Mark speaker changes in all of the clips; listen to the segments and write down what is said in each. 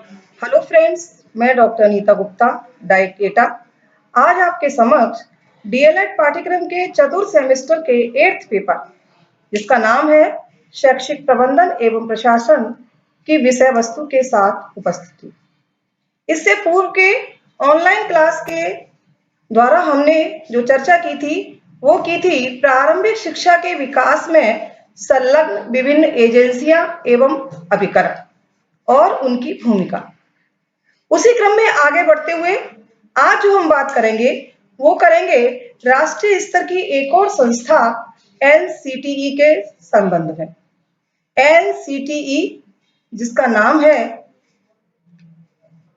Speaker 1: Hello friends, मैं doctor Anita Gupta, diet data. आज आपके समक्ष डीएलएड पाठ्यक्रम के चतुर्थ सेमेस्टर के 8th पेपर, जिसका नाम है शैक्षिक प्रबंधन एवं प्रशासन की विषय वस्तु के साथ उपस्थित हूँ। इससे पूर्व के ऑनलाइन क्लास के द्वारा हमने जो चर्चा की थी वो की थी प्रारंभिक शिक्षा के विकास में संलग्न विभिन्न एजेंसियां एवं अभिकरण और उनकी भूमिका। उसी क्रम में आगे बढ़ते हुए आज जो हम बात करेंगे वो करेंगे राष्ट्रीय स्तर की एक और संस्था एनसीटीई के संबंध में। एनसीटीई जिसका नाम है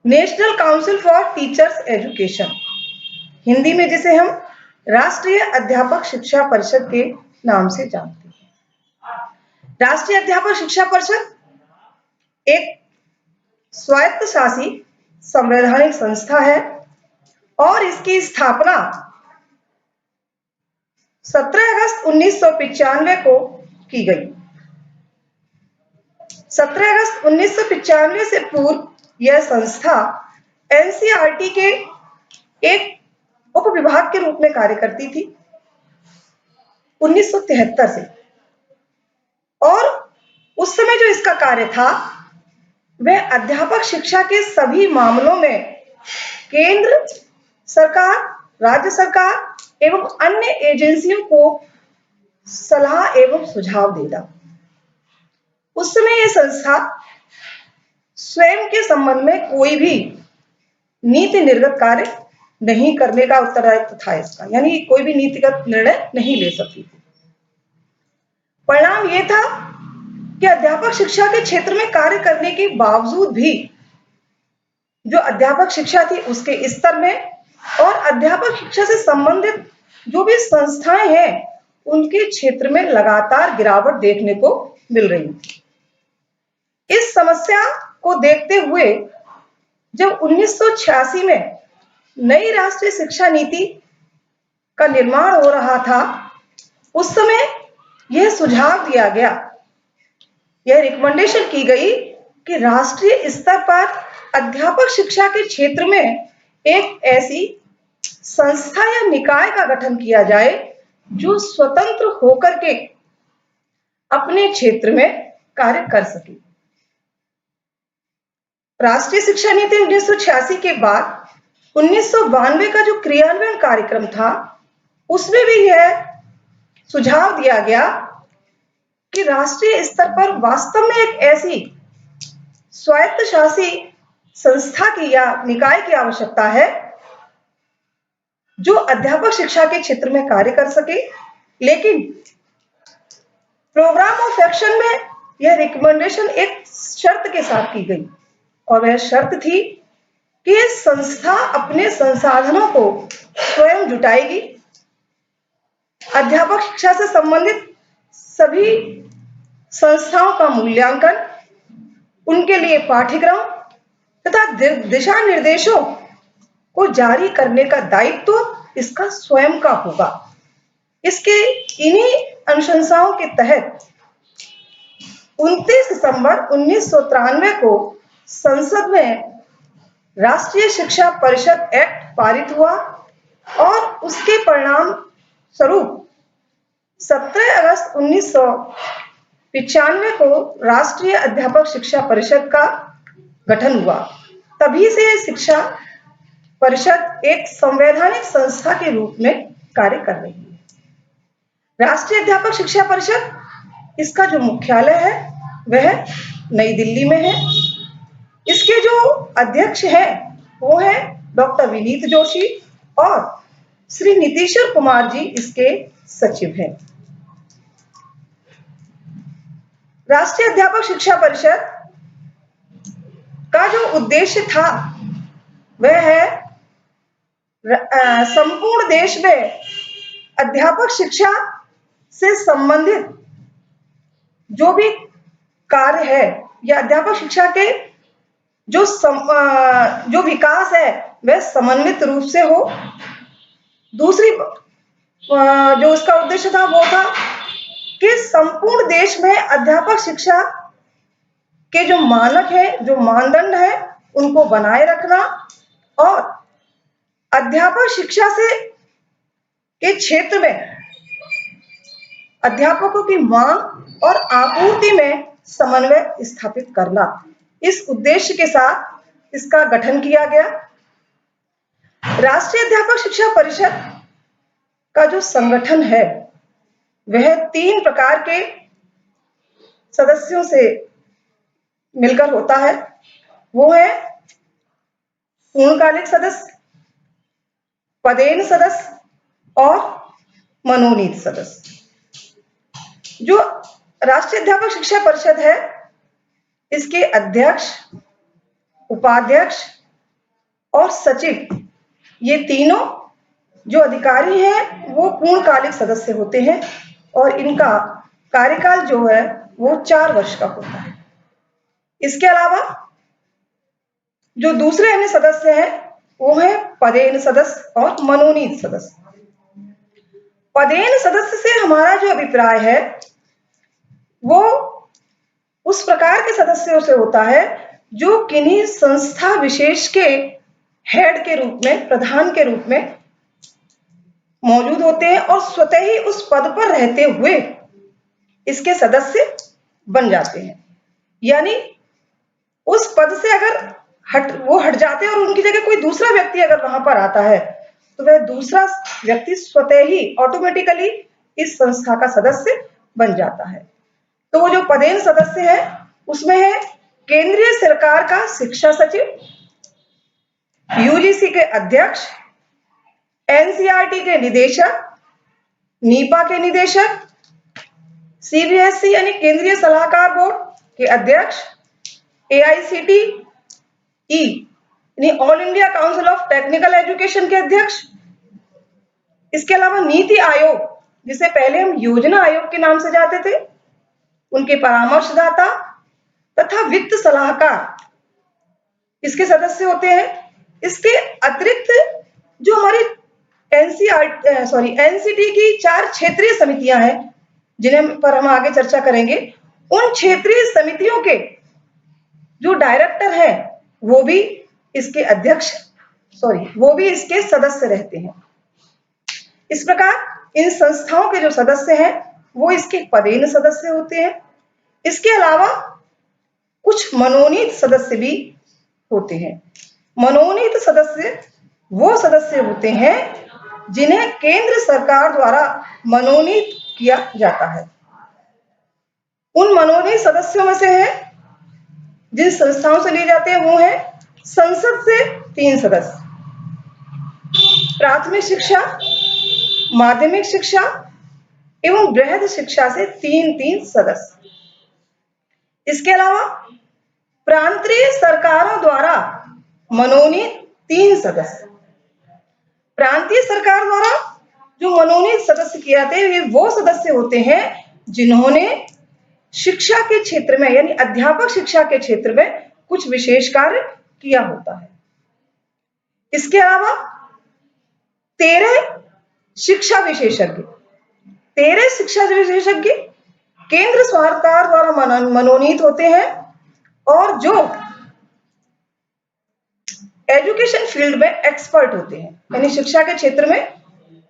Speaker 1: national council for teachers education, Hindi में जिसे हम राष्ट्रीय अध्यापक शिक्षा परिषद के नाम से जानते हैं। राष्ट्रीय अध्यापक शिक्षा परिषद एक स्वायत्तशासी संवैधानिक संस्था है और इसकी स्थापना 17 अगस्त 1995 को की गई। 17 अगस्त 1995 से पूर्व यह संस्था एनसीईआरटी के एक उपविभाग के रूप में कार्य करती थी 1973 से, और उस समय जो इसका कार्य था वह अध्यापक शिक्षा के सभी मामलों में केंद्र सरकार, राज्य सरकार एवं अन्य एजेंसियों को सलाह एवं सुझाव देना। उस समय यह संस्था स्वयं के संबंध में कोई भी नीति निर्गत कार्य नहीं करने का उत्तरदायित्व था इसका, यानी कोई भी नीतिगत निर्णय नहीं ले सकती थी। परिणाम यह था कि अध्यापक शिक्षा के क्षेत्र में कार्य करने के बावजूद भी जो अध्यापक शिक्षा थी उसके स्तर में और अध्यापक शिक्षा से संबंधित जो भी संस्थाएं हैं उनके क्षेत्र में लगातार गिरावट देखने को मिल रही थी। इस समस्या को देखते हुए जब 1986 में नई राष्ट्रीय शिक्षा नीति का निर्माण हो रहा था, उस समय यह सुझाव दिया गया, यह रिकमेंडेशन की गई कि राष्ट्रीय स्तर पर अध्यापक शिक्षा के क्षेत्र में एक ऐसी संस्था या निकाय का गठन किया जाए जो स्वतंत्र होकर के अपने क्षेत्र में कार्य कर सके। राष्ट्रीय शिक्षा नीति 1986 के बाद 1992 का जो क्रियान्वयन कार्यक्रम था उसमें भी यह सुझाव दिया गया कि राष्ट्रीय स्तर पर वास्तव में एक ऐसी स्वायत्तशासी संस्था की या निकाय की आवश्यकता है जो अध्यापक शिक्षा के क्षेत्र में कार्य कर सके। लेकिन प्रोग्राम ऑफ एक्शन में यह रिकमेंडेशन एक शर्त के साथ की गई, और वह शर्त थी कि यह संस्था अपने संसाधनों को स्वयं जुटाएगी, अध्यापक शिक्षा से संबंधित सभी संस्थाओं का मूल्यांकन, उनके लिए पाठ्यक्रम तथा दिशा निर्देशों को जारी करने का दायित्व इसका स्वयं का होगा। इसके इन्हीं अनुशंसाओं के तहत 29 दिसंबर 1993 को संसद में राष्ट्रीय शिक्षा परिषद एक्ट पारित हुआ और उसके परिणाम स्वरूप 17 अगस्त 1995 को राष्ट्रीय अध्यापक शिक्षा परिषद का गठन हुआ। तभी से शिक्षा परिषद एक संवैधानिक संस्था के रूप में कार्य कर रही है। राष्ट्रीय अध्यापक शिक्षा परिषद, इसका जो मुख्यालय है वह नई दिल्ली में है। इसके जो अध्यक्ष हैं वो है डॉक्टर विनीत जोशी और श्री नीतीश्वर कुमार जी इसके सचिव हैं। राष्ट्रीय अध्यापक शिक्षा परिषद का जो उद्देश्य था वह है संपूर्ण देश में अध्यापक शिक्षा से संबंधित जो भी कार्य है या अध्यापक शिक्षा के जो विकास है वह समन्वित रूप से हो। दूसरी जो उसका उद्देश्य था वो था कि संपूर्ण देश में अध्यापक शिक्षा के जो मानक है, जो मानदंड है, उनको बनाए रखना और अध्यापक शिक्षा से के क्षेत्र में अध्यापकों की मांग और आपूर्ति में समन्वय स्थापित करना, इस उद्देश्य के साथ इसका गठन किया गया। राष्ट्रीय अध्यापक शिक्षा परिषद का जो संगठन है वह 3 प्रकार के सदस्यों से मिलकर होता है। वो है पूर्णकालिक सदस्य, पदेन सदस्य और मनोनीत सदस्य। जो राष्ट्रीय अध्यापक शिक्षा परिषद है, इसके अध्यक्ष, उपाध्यक्ष और सचिव, ये तीनों जो अधिकारी हैं वो पूर्णकालिक सदस्य होते हैं और इनका कार्यकाल जो है वो 4 वर्ष का होता है। इसके अलावा जो दूसरे अन्य सदस्य हैं वो है पदेन सदस्य और मनोनीत सदस्य। पदेन सदस्य से हमारा जो अभिप्राय है वो उस प्रकार के सदस्यों से होता है जो किन्हीं संस्था विशेष के हेड के रूप में, प्रधान के रूप में मौजूद होते हैं और स्वतः ही उस पद पर रहते हुए इसके सदस्य बन जाते हैं। यानी उस पद से अगर हट जाते हैं और उनकी जगह कोई दूसरा व्यक्ति अगर वहां पर आता है तो वह दूसरा व्यक्ति स्वतः ही ऑटोमेटिकली इस संस्था का सदस्य बन जाता है। तो वो जो पदेन सदस्य है उसमें है केंद्रीय सरकार का शिक्षा सचिव, यूजीसी के अध्यक्ष, एनसीईआरटी के निदेशक, नीपा के निदेशक, सीबीएसई यानी केंद्रीय सलाहकार बोर्ड के अध्यक्ष, एआईसीटीई यानी all India council of technical education के अध्यक्ष, इसके अलावा नीति आयोग जिसे पहले हम योजना आयोग के नाम से जाते थे, उनके परामर्शदाता तथा वित्त सलाहकार इसके सदस्य होते हैं। इसके अतिरिक्त जो हमारी एनसीटी की 4 क्षेत्रीय समितियां हैं जिन्हें पर हम आगे चर्चा करेंगे, उन क्षेत्रीय समितियों के जो डायरेक्टर हैं वो भी इसके वो भी इसके सदस्य रहते हैं। इस प्रकार इन संस्थाओं के जो सदस्य हैं वो इसके पदेन सदस्य होते हैं। इसके अलावा कुछ मनोनीत सदस्य भी होते हैं। मनोनीत सदस्य वो सदस्य होते हैं जिन्हें केंद्र सरकार द्वारा मनोनीत किया जाता है। उन मनोनीत सदस्यों में से है जिन संस्थाओं से लिए जाते हैं वो है संसद से 3 सदस्य, प्राथमिक शिक्षा, माध्यमिक शिक्षा एवं बृहद शिक्षा से 3 सदस्य। इसके अलावा प्रांतीय सरकारों द्वारा मनोनीत 3 सदस्य। प्रांतीय सरकार द्वारा जो मनोनीत सदस्य किए जाते हैं ये वो सदस्य होते हैं जिन्होंने शिक्षा के क्षेत्र में यानी अध्यापक शिक्षा के क्षेत्र में कुछ विशेष कार्य किया होता है। इसके अलावा 13 शिक्षा विशेषज्ञ केंद्र सरकार द्वारा मनोनीत होते हैं और जो एजुकेशन फील्ड में एक्सपर्ट होते हैं यानी शिक्षा के क्षेत्र में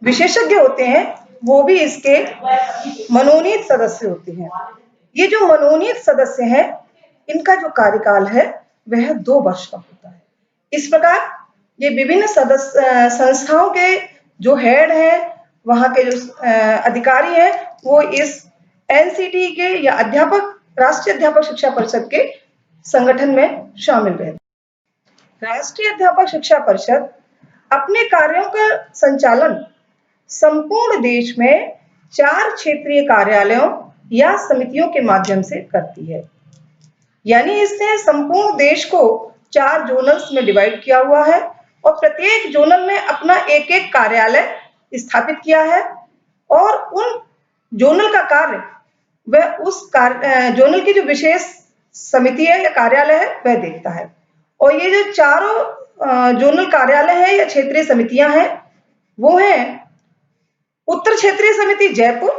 Speaker 1: विशेषज्ञ होते हैं, वो भी इसके मनोनीत सदस्य होते हैं। ये जो मनोनीत सदस्य हैं इनका जो कार्यकाल है वह 2 वर्ष का होता है। इस प्रकार ये विभिन्न संस्थाओं के जो हेड हैं, वहां के जो अधिकारी हैं वो इस एनसीटी के या राष्ट्रीय अध्यापक शिक्षा परिषद के संगठन में शामिल रहते हैं। राष्ट्रीय अध्यापक शिक्षा परिषद अपने कार्यों का संचालन संपूर्ण देश में 4 क्षेत्रीय कार्यालयों या समितियों के माध्यम से करती है। यानी इसने संपूर्ण देश को 4 जोनल्स में डिवाइड किया हुआ है और प्रत्येक जोनल में अपना एक कार्यालय स्थापित किया है और उन जोनल का कार्य वह उस जोनल की जो विशेष समिति है या कार्यालय है वह देखता है। और ये जो चारों जोनल कार्यालय है या क्षेत्रीय समितियां हैं वो हैं उत्तर क्षेत्रीय समिति जयपुर,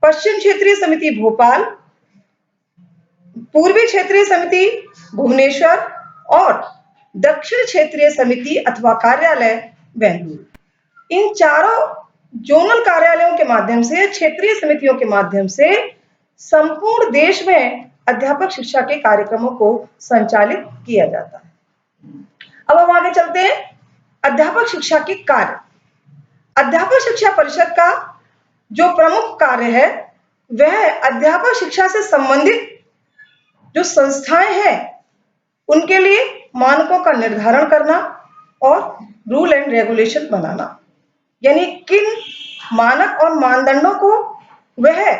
Speaker 1: पश्चिम क्षेत्रीय समिति भोपाल, पूर्वी क्षेत्रीय समिति भुवनेश्वर और दक्षिण क्षेत्रीय समिति अथवा कार्यालय बेंगलुरु। इन चारों जोनल कार्यालयों के माध्यम से, क्षेत्रीय समितियों के माध्यम से संपूर्ण देश में अध्यापक शिक्षा के कार्यक्रमों को संचालित किया जाता है। अब हम आगे चलते हैं। अध्यापक शिक्षा के कार्य। अध्यापक शिक्षा परिषद का जो प्रमुख कार्य है वह अध्यापक शिक्षा से संबंधित जो संस्थाएं हैं उनके लिए मानकों का निर्धारण करना और रूल एंड रेगुलेशन बनाना, यानी किन मानक और मानदंडों को वह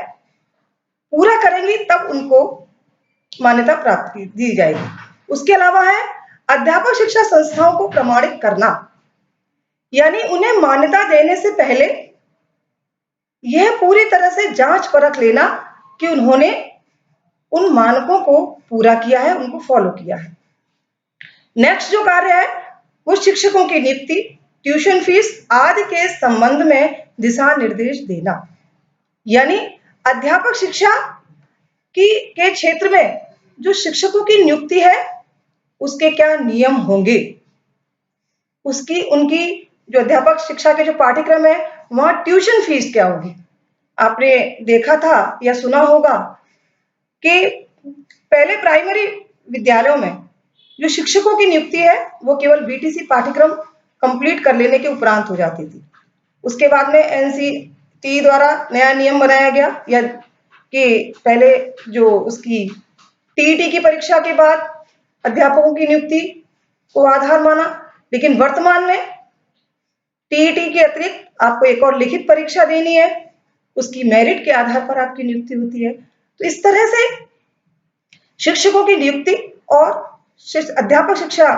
Speaker 1: पूरा करेंगी तब उनको मान्यता प्राप्त दी जाएगी। उसके अलावा है अध्यापक शिक्षा संस्थाओं को प्रमाणित करना, यानी उन्हें मान्यता देने से पहले यह पूरी तरह से जांच परख लेना कि उन्होंने उन मानकों को पूरा किया है, उनको फॉलो किया है। नेक्स्ट जो कार्य है वो शिक्षकों की नियुक्ति, ट्यूशन फीस आदि के संबंध में दिशा निर्देश देना, यानी अध्यापक शिक्षा के क्षेत्र में जो शिक्षकों की नियुक्ति है उसके क्या नियम होंगे, उनकी जो अध्यापक शिक्षा के जो पाठ्यक्रम है वहां ट्यूशन फीस क्या होगी। आपने देखा था या सुना होगा कि पहले प्राइमरी विद्यालयों में जो शिक्षकों की नियुक्ति है वो केवल बीटीसी पाठ्यक्रम कंप्लीट कर लेने के उपरांत हो जाती थी। उसके बाद में एनसीटी द्वारा नया नियम बनाया गया या कि पहले जो उसकी टीईटी की परीक्षा के बाद अध्यापकों की नियुक्ति को आधार माना, लेकिन वर्तमान में टीईटी के अतिरिक्त आपको एक और लिखित परीक्षा देनी है, उसकी मेरिट के आधार पर आपकी नियुक्ति होती है। तो इस तरह से शिक्षकों की नियुक्ति और अध्यापक शिक्षा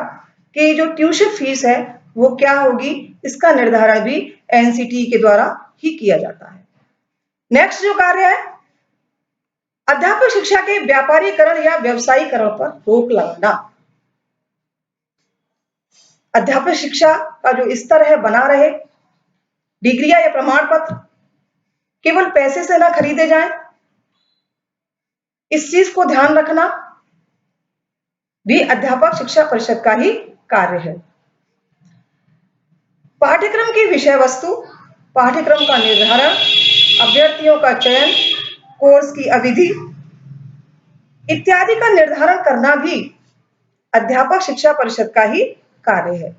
Speaker 1: की जो ट्यूशन फीस है वो क्या होगी, इसका निर्धारण भी एनसीटी के द्वारा ही किया जाता है। नेक्स्ट जो कार्य है अध्यापक शिक्षा के व्यापारीकरण या व्यवसायीकरण पर रोक लगाना। अध्यापक शिक्षा का जो स्तर है बना रहे, डिग्रियां या प्रमाण पत्र केवल पैसे से ना खरीदे जाएं, इस चीज को ध्यान रखना भी अध्यापक शिक्षा परिषद का ही कार्य है। पाठ्यक्रम की विषय वस्तु, पाठ्यक्रम का निर्धारण, अभ्यर्थियों का चयन, कोर्स की अवधि इत्यादि का निर्धारण करना भी अध्यापक शिक्षा परिषद का ही कार्य है।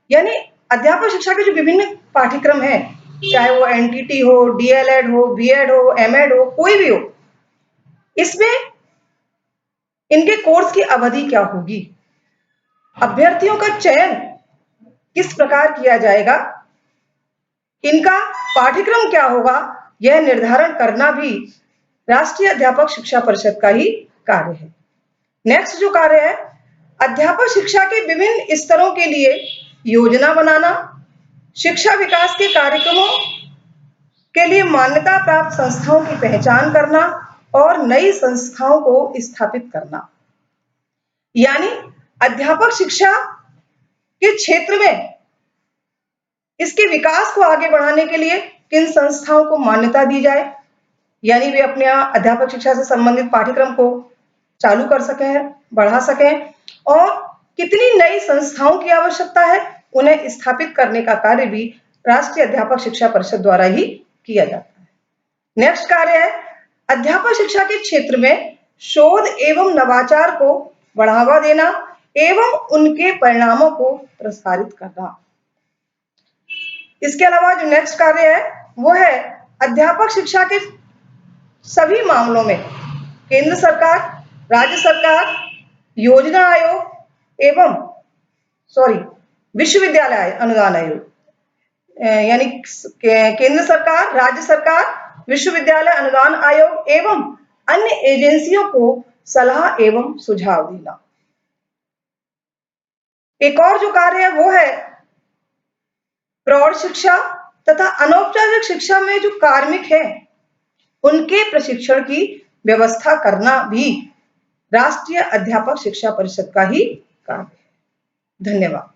Speaker 1: यानी अध्यापक शिक्षा के जो विभिन्न पाठ्यक्रम हैं, चाहे वो एनटीटी हो, डीएलएड हो, बीएड हो, एमएड हो, कोई भी हो, इसमें इनके कोर्स की अवधि क्या होगी, अभ्यर्थियों का चयन किस प्रकार किया जाएगा, इनका पाठ्यक्रम क्या होगा, यह निर्धारण करना भी राष्ट्रीय अध्यापक शिक्षा परिषद का ही कार्य है। नेक्स्ट जो कार्य है अध्यापक शिक्षा के विभिन्न स्तरों के लिए योजना बनाना, शिक्षा विकास के कार्यक्रमों के लिए मान्यता प्राप्त संस्थाओं की पहचान करना और नई संस्थाओं को स्थापित करना। यानी अध्यापक शिक्षा के क्षेत्र में इसके विकास को आगे बढ़ाने के लिए किन संस्थाओं को मान्यता दी जाए, यानी वे अपने अध्यापक शिक्षा से संबंधित पाठ्यक्रम को चालू कर सकें, बढ़ा सकें, और कितनी नई संस्थाओं की आवश्यकता है उन्हें स्थापित करने का कार्य भी राष्ट्रीय अध्यापक शिक्षा परिषद द्वारा ही किया जाता है। नेक्स्ट कार्य है अध्यापक शिक्षा के क्षेत्र में शोध एवं नवाचार को बढ़ावा देना एवं उनके परिणामों को प्रसारित करना। इसके अलावा जो नेक्स्ट कार्य है वो है अध्यापक शिक्षा के सभी मामलों में केंद्र सरकार, राज्य सरकार, योजना आयोग एवं विश्वविद्यालय अनुदान आयोग, यानी केंद्र सरकार, राज्य सरकार, विश्वविद्यालय अनुदान आयोग एवं अन्य एजेंसियों को सलाह एवं सुझाव देना। एक और जो कार्य है वो है प्रौढ़ शिक्षा तथा अनौपचारिक शिक्षा में जो कार्मिक हैं उनके प्रशिक्षण की व्यवस्था करना भी राष्ट्रीय अध्यापक शिक्षा परिषद का ही कार्य है। धन्यवाद।